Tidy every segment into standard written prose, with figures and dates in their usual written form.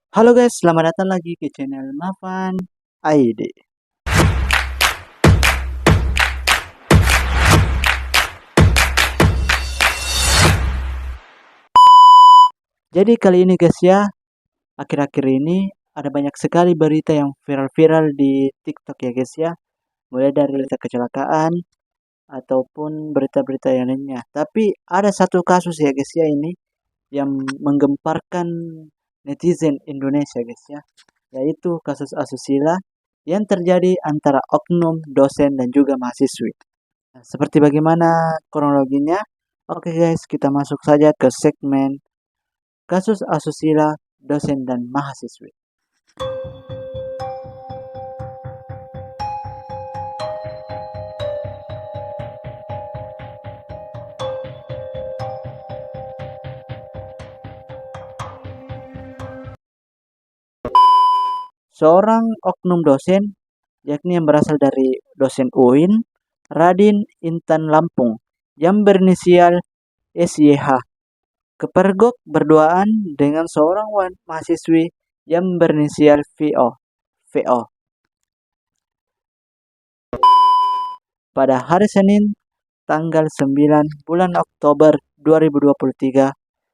Halo guys, selamat datang lagi ke channel Mafan ID. Jadi kali ini guys ya, akhir-akhir ini ada banyak sekali berita yang viral-viral di TikTok ya guys ya. Mulai dari berita kecelakaan ataupun berita-berita yang lainnya. Tapi ada satu kasus ya guys ya ini yang menggemparkan netizen Indonesia guys ya, yaitu kasus asusila yang terjadi antara oknum dosen dan juga mahasiswi. Seperti bagaimana kronologinya? Oke guys, kita masuk saja ke segmen kasus asusila dosen dan mahasiswi. Seorang oknum dosen, yakni yang berasal dari dosen UIN, Radin Intan Lampung, yang berinisial SYH, kepergok berduaan dengan seorang mahasiswi yang berinisial VO pada hari Senin tanggal 9 bulan Oktober 2023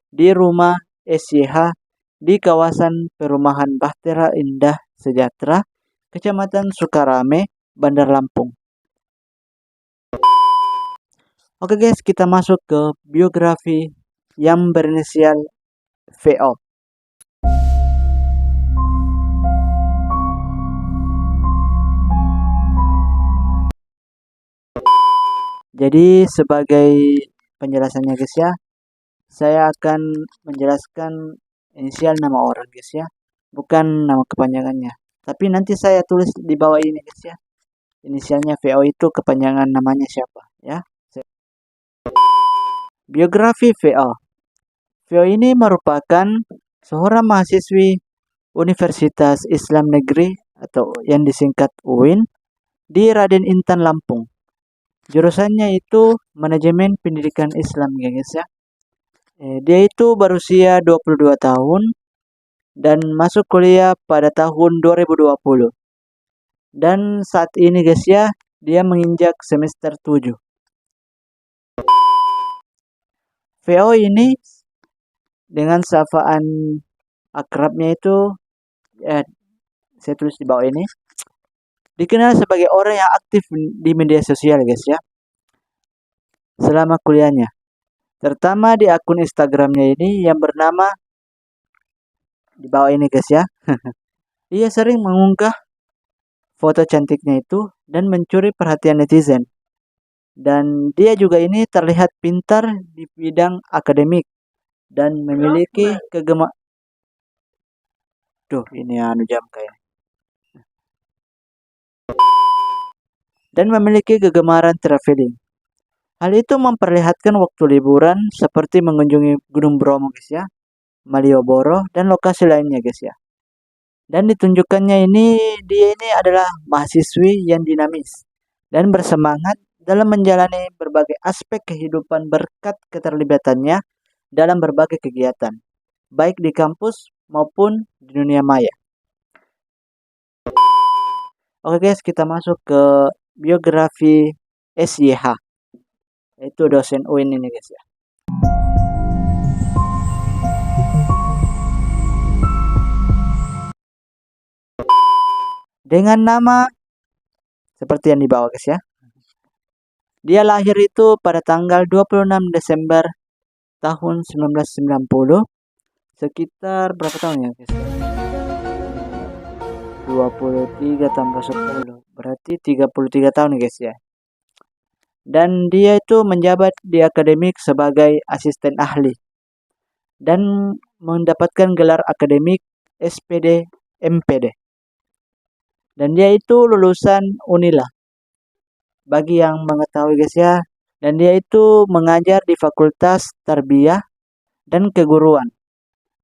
di rumah SYH di kawasan perumahan Bahtera Indah Sejahtera, Kecamatan Sukarame, Bandar Lampung. Oke guys, kita masuk ke biografi yang berinisial VO. Jadi sebagai penjelasannya guys ya, saya akan menjelaskan inisial nama orang guys ya, bukan nama kepanjangannya. Tapi nanti saya tulis di bawah ini guys ya, inisialnya VO itu kepanjangan namanya siapa ya. Biografi VO. VO ini merupakan seorang mahasiswi Universitas Islam Negeri atau yang disingkat UIN di Raden Intan Lampung. Jurusannya itu manajemen pendidikan Islam ya guys ya. Dia itu berusia 22 tahun dan masuk kuliah pada tahun 2020. Dan saat ini guys ya, dia menginjak semester 7. VO ini dengan sapaan akrabnya itu, saya tulis di bawah ini, dikenal sebagai orang yang aktif di media sosial guys ya, selama kuliahnya. Terutama di akun Instagramnya ini yang bernama di bawah ini guys ya. Ia sering mengunggah foto cantiknya itu dan mencuri perhatian netizen. Dan dia juga ini terlihat pintar di bidang akademik dan memiliki ini anu jam kayak. Dan memiliki kegemaran traveling. Hal itu memperlihatkan waktu liburan seperti mengunjungi Gunung Bromo guys ya, Malioboro dan lokasi lainnya guys ya. Dan ditunjukkannya ini dia ini adalah mahasiswi yang dinamis dan bersemangat dalam menjalani berbagai aspek kehidupan berkat keterlibatannya dalam berbagai kegiatan, baik di kampus maupun di dunia maya. Oke guys, kita masuk ke biografi SYH, itu dosen UIN ini guys ya. Dengan nama seperti yang di bawah guys ya. Dia lahir itu pada tanggal 26 Desember tahun 1990. Sekitar berapa tahun ya guys? 23 tambah 10 berarti 33 tahun guys ya. Dan dia itu menjabat di akademik sebagai asisten ahli dan mendapatkan gelar akademik SPD MPD. Dan dia itu lulusan Unila, bagi yang mengetahui guys ya. Dan dia itu mengajar di Fakultas Tarbiyah dan Keguruan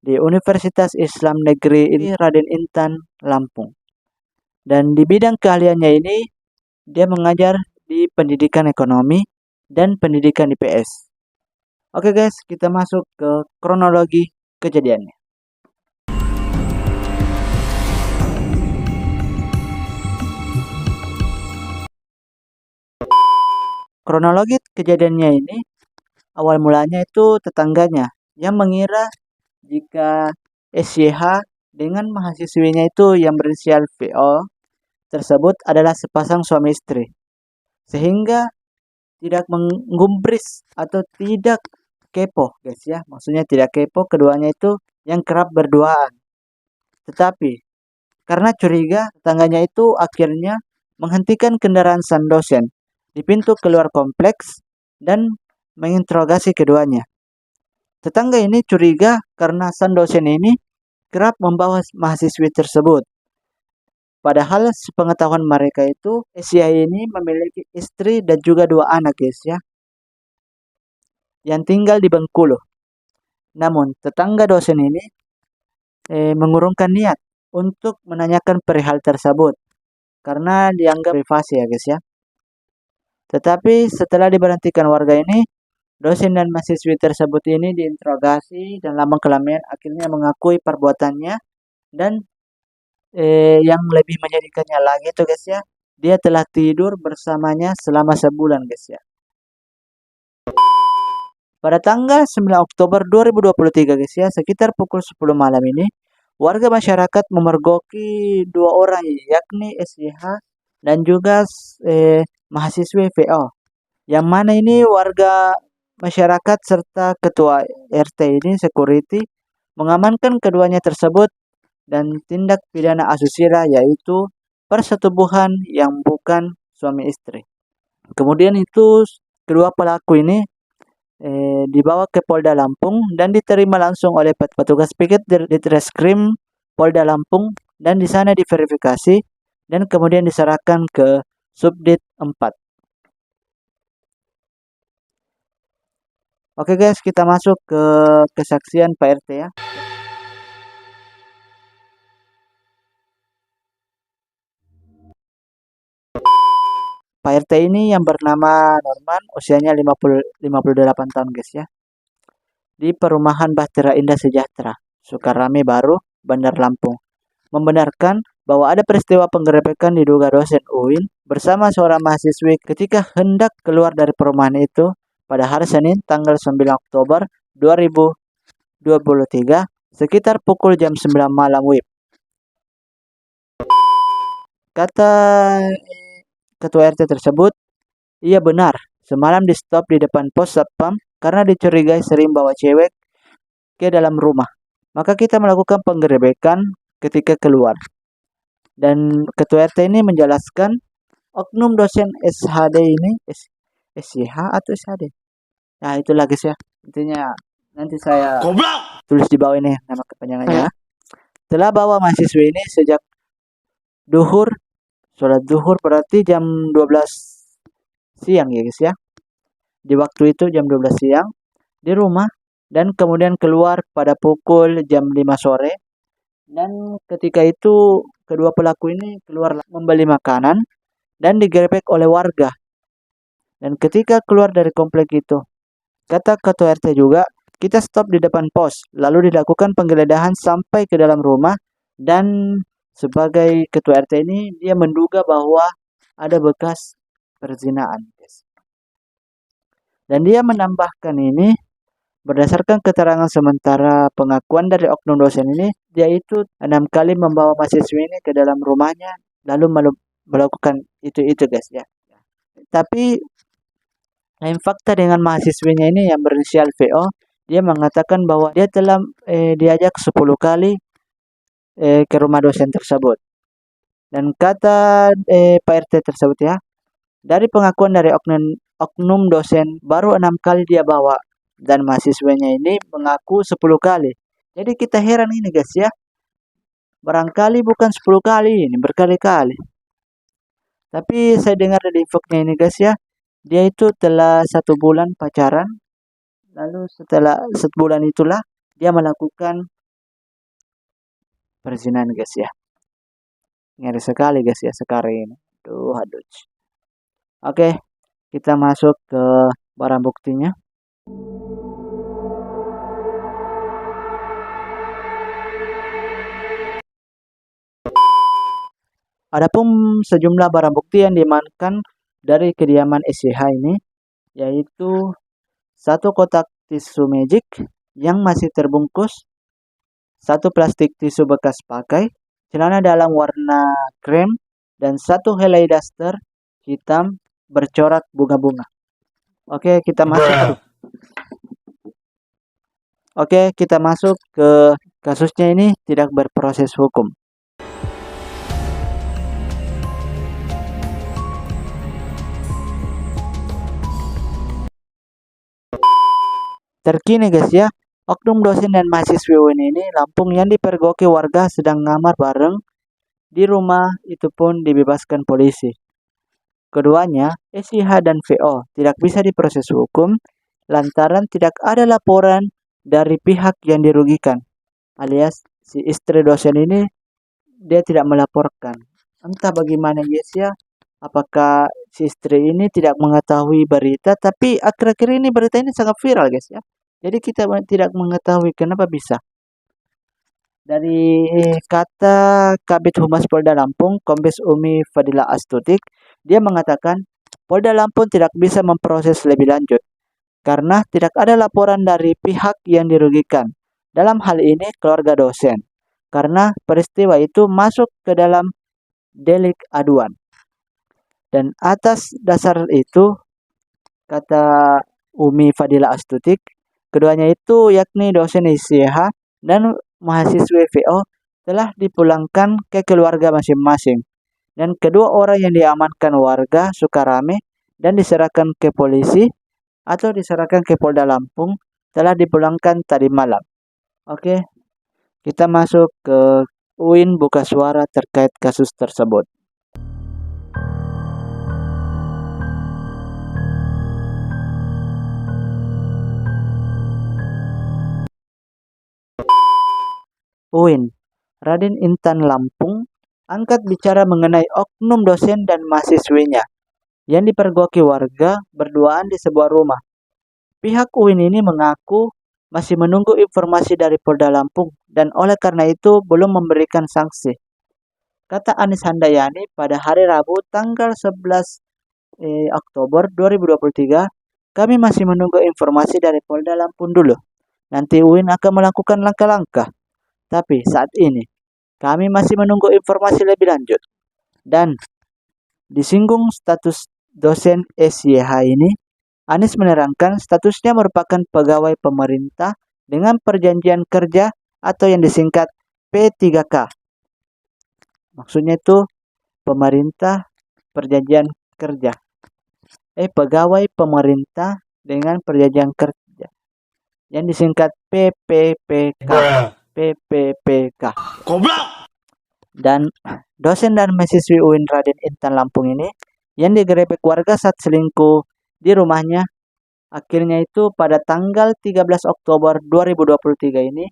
di Universitas Islam Negeri Raden Intan Lampung. Dan di bidang keahliannya ini dia mengajar di pendidikan ekonomi dan pendidikan IPS. Oke guys, kita masuk ke kronologi kejadiannya. Kronologi kejadiannya ini awal mulanya itu tetangganya yang mengira jika SYH dengan mahasiswinya itu yang berinisial VO tersebut adalah sepasang suami istri. Sehingga tidak menggubris atau tidak kepo, guys ya. Maksudnya tidak kepo, keduanya itu yang kerap berduaan. Tetapi karena curiga, tetangganya itu akhirnya menghentikan kendaraan sang dosen di pintu keluar kompleks dan menginterogasi keduanya. Tetangga ini curiga karena sang dosen ini kerap membawa mahasiswi tersebut. Padahal sepengetahuan mereka itu, SYH ini memiliki istri dan juga 2 anak, guys ya, yang tinggal di Bengkulu. Namun, tetangga dosen ini mengurungkan niat untuk menanyakan perihal tersebut karena dianggap privasi ya, guys ya. Tetapi setelah diberhentikan warga ini, dosen dan mahasiswi tersebut ini diinterogasi dan lama-kelamaan akhirnya mengakui perbuatannya dan yang lebih menyedihkannya lagi tuh, guys ya, dia telah tidur bersamanya selama sebulan, guys ya. Pada tanggal 9 Oktober 2023, guys ya, sekitar pukul 10 malam ini, warga masyarakat memergoki 2 orang yakni SYH dan juga mahasiswi VO. Yang mana ini warga masyarakat serta ketua RT ini security mengamankan keduanya tersebut dan tindak pidana asusila yaitu persetubuhan yang bukan suami istri. Kemudian itu kedua pelaku ini dibawa ke Polda Lampung dan diterima langsung oleh petugas piket di Treskrim Polda Lampung dan di sana diverifikasi dan kemudian diserahkan ke Subdit 4. Oke guys, kita masuk ke kesaksian Pak RT ya. Pak RT ini yang bernama Norman, usianya 58 tahun guys ya. Di perumahan Bahtera Indah Sejahtera, Sukarame Baru, Bandar Lampung. Membenarkan bahwa ada peristiwa penggerebekan diduga dosen UIN bersama seorang mahasiswi ketika hendak keluar dari perumahan itu pada hari Senin tanggal 9 Oktober 2023 sekitar pukul jam 9 malam WIB. Kata ketua RT tersebut, iya benar, semalam di stop di depan pos satpam karena dicurigai sering bawa cewek ke dalam rumah. Maka kita melakukan penggerebekan ketika keluar. Dan ketua RT ini menjelaskan oknum dosen SHD ini SYH atau SHD. Nah, itulah guys ya. Intinya nanti saya tulis di bawah ini nama kepanjangannya. Telah bawa mahasiswa ini sejak duhur, sholat duhur berarti jam 12 siang ya guys ya. Di waktu itu jam 12 siang di rumah dan kemudian keluar pada pukul jam 5 sore. Dan ketika itu kedua pelaku ini keluar membeli makanan dan digerebek oleh warga. Dan ketika keluar dari komplek itu, kata ketua RT juga, kita stop di depan pos, lalu dilakukan penggeledahan sampai ke dalam rumah. Dan sebagai ketua RT ini, dia menduga bahwa ada bekas perzinaan. Dan dia menambahkan ini, berdasarkan keterangan sementara pengakuan dari oknum dosen ini, dia itu 6 kali membawa mahasiswa ini ke dalam rumahnya, lalu melakukan itu guys ya. Tapi lain fakta dengan mahasiswinya ini yang berinisial VO, dia mengatakan bahwa dia telah diajak 10 kali ke rumah dosen tersebut. Dan kata Pak RT tersebut ya, dari pengakuan dari oknum dosen baru 6 kali dia bawa dan mahasiswanya ini mengaku 10 kali. Jadi kita heran ini guys ya. Barangkali bukan 10 kali ini, berkali-kali. Tapi saya dengar dari infoknya ini guys ya, dia itu telah 1 bulan pacaran. Lalu setelah 1 bulan itulah dia melakukan perzinahan guys ya. Ngeri sekali guys ya sekarang ini. Aduh. Oke, kita masuk ke barang buktinya. Adapun sejumlah barang bukti yang diamankan dari kediaman SYH ini yaitu satu kotak tisu magic yang masih terbungkus, satu plastik tisu bekas pakai, celana dalam warna krem, dan satu helai daster hitam bercorak bunga-bunga. Oke, kita masuk. Oke, kita masuk ke kasusnya ini tidak berproses hukum. Terkini guys ya, oknum dosen dan mahasiswi UIN ini Lampung yang dipergoki warga sedang ngamar bareng di rumah itu pun dibebaskan polisi. Keduanya, SIH dan VO, tidak bisa diproses hukum lantaran tidak ada laporan dari pihak yang dirugikan, alias si istri dosen ini dia tidak melaporkan. Entah bagaimana guys ya, apakah si istri ini tidak mengetahui berita, tapi akhir-akhir ini berita ini sangat viral guys ya. Jadi kita tidak mengetahui kenapa bisa. Dari kata Kabid Humas Polda Lampung, Kombes Umi Fadila Astutik, dia mengatakan Polda Lampung tidak bisa memproses lebih lanjut karena tidak ada laporan dari pihak yang dirugikan. Dalam hal ini keluarga dosen. Karena peristiwa itu masuk ke dalam delik aduan. Dan atas dasar itu, kata Umi Fadila Astutik, keduanya itu yakni dosen ICH dan mahasiswa VO telah dipulangkan ke keluarga masing-masing. Dan kedua orang yang diamankan warga Sukarame dan diserahkan ke polisi atau diserahkan ke Polda Lampung telah dipulangkan tadi malam. Oke, kita masuk ke UIN buka suara terkait kasus tersebut. UIN, Raden Intan Lampung angkat bicara mengenai oknum dosen dan mahasiswinya yang dipergoki warga berduaan di sebuah rumah. Pihak UIN ini mengaku masih menunggu informasi dari Polda Lampung dan oleh karena itu belum memberikan sanksi. Kata Anis Handayani pada hari Rabu tanggal 11 Oktober 2023, kami masih menunggu informasi dari Polda Lampung dulu. Nanti UIN akan melakukan langkah-langkah. Tapi saat ini, kami masih menunggu informasi lebih lanjut. Dan disinggung status dosen SYH ini, Anies menerangkan statusnya merupakan pegawai pemerintah dengan perjanjian kerja atau yang disingkat P3K. Maksudnya itu pemerintah perjanjian kerja. Pegawai pemerintah dengan perjanjian kerja yang disingkat PPPK. PPPK. Goblok. Dan dosen dan mahasiswi UIN Raden Intan Lampung ini yang digerebek warga saat selingkuh di rumahnya, akhirnya itu pada tanggal 13 Oktober 2023 ini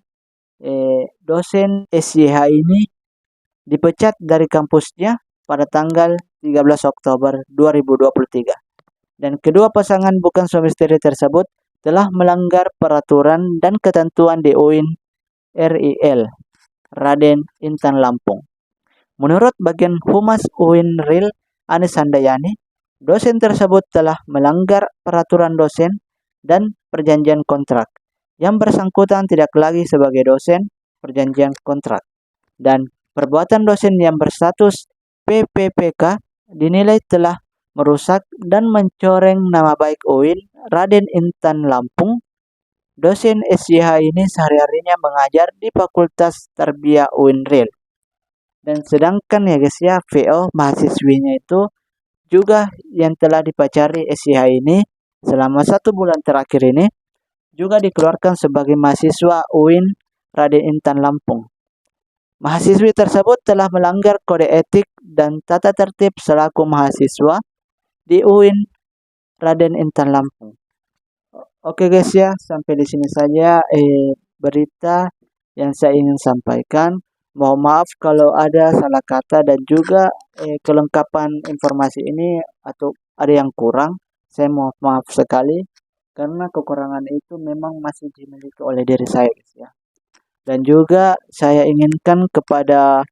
dosen SYH ini dipecat dari kampusnya pada tanggal 13 Oktober 2023. Dan kedua pasangan bukan suami istri tersebut telah melanggar peraturan dan ketentuan di UIN RIL Raden Intan Lampung. Menurut bagian Humas UIN RIL Anis Handayani, dosen tersebut telah melanggar peraturan dosen dan perjanjian kontrak. Yang bersangkutan tidak lagi sebagai dosen perjanjian kontrak. Dan perbuatan dosen yang berstatus PPPK dinilai telah merusak dan mencoreng nama baik UIN Raden Intan Lampung. Dosen SYH ini sehari-harinya mengajar di Fakultas Tarbiyah UIN RIL. Dan sedangkan ya guys ya, VO mahasiswinya itu juga yang telah dipacari SYH ini selama 1 bulan terakhir ini juga dikeluarkan sebagai mahasiswa UIN Raden Intan Lampung. Mahasiswi tersebut telah melanggar kode etik dan tata tertib selaku mahasiswa di UIN Raden Intan Lampung. Oke guys ya, sampai di sini saja berita yang saya ingin sampaikan. Mohon maaf kalau ada salah kata dan juga kelengkapan informasi ini atau ada yang kurang. Saya mohon maaf sekali karena kekurangan itu memang masih dimiliki oleh diri saya guys ya. Dan juga saya inginkan kepada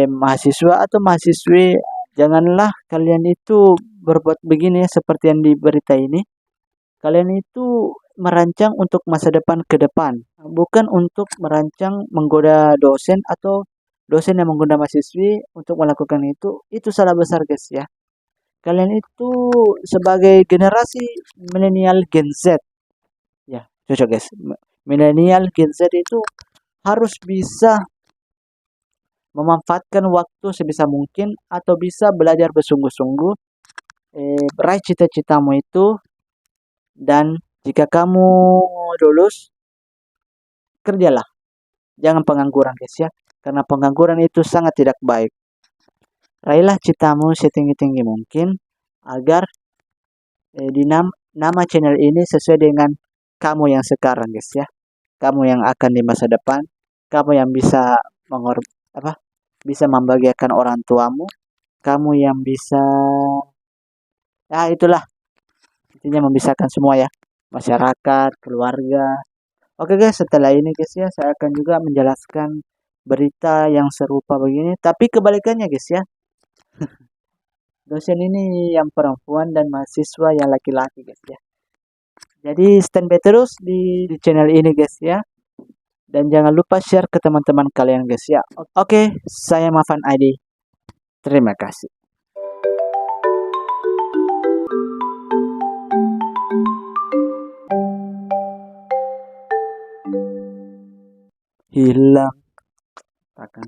mahasiswa atau mahasiswi, janganlah kalian itu berbuat begini seperti yang di berita ini. Kalian itu merancang untuk masa depan ke depan, bukan untuk merancang menggoda dosen atau dosen yang menggoda mahasiswi untuk melakukan itu. Itu salah besar guys ya. Kalian itu sebagai generasi milenial Gen Z, ya cocok guys. Milenial Gen Z itu harus bisa memanfaatkan waktu sebisa mungkin atau bisa belajar bersungguh-sungguh, raih cita-citamu itu, dan jika kamu lulus, kerjalah. Jangan pengangguran guys ya, karena pengangguran itu sangat tidak baik. Raihlah citamu setinggi-tinggi mungkin agar di nama channel ini sesuai dengan kamu yang sekarang guys ya. Kamu yang akan di masa depan, kamu yang bisa apa? Bisa membahagiakan orang tuamu, kamu yang bisa, ya itulah intinya membisarkan semua ya, masyarakat, keluarga. Oke guys, setelah ini guys ya, saya akan juga menjelaskan berita yang serupa begini, tapi kebalikannya guys ya. Dosen ini yang perempuan dan mahasiswa yang laki-laki guys ya. Jadi stand by terus di channel ini guys ya. Dan jangan lupa share ke teman-teman kalian guys ya. Oke, saya Mafan ID. Terima kasih. Hilang. Akan.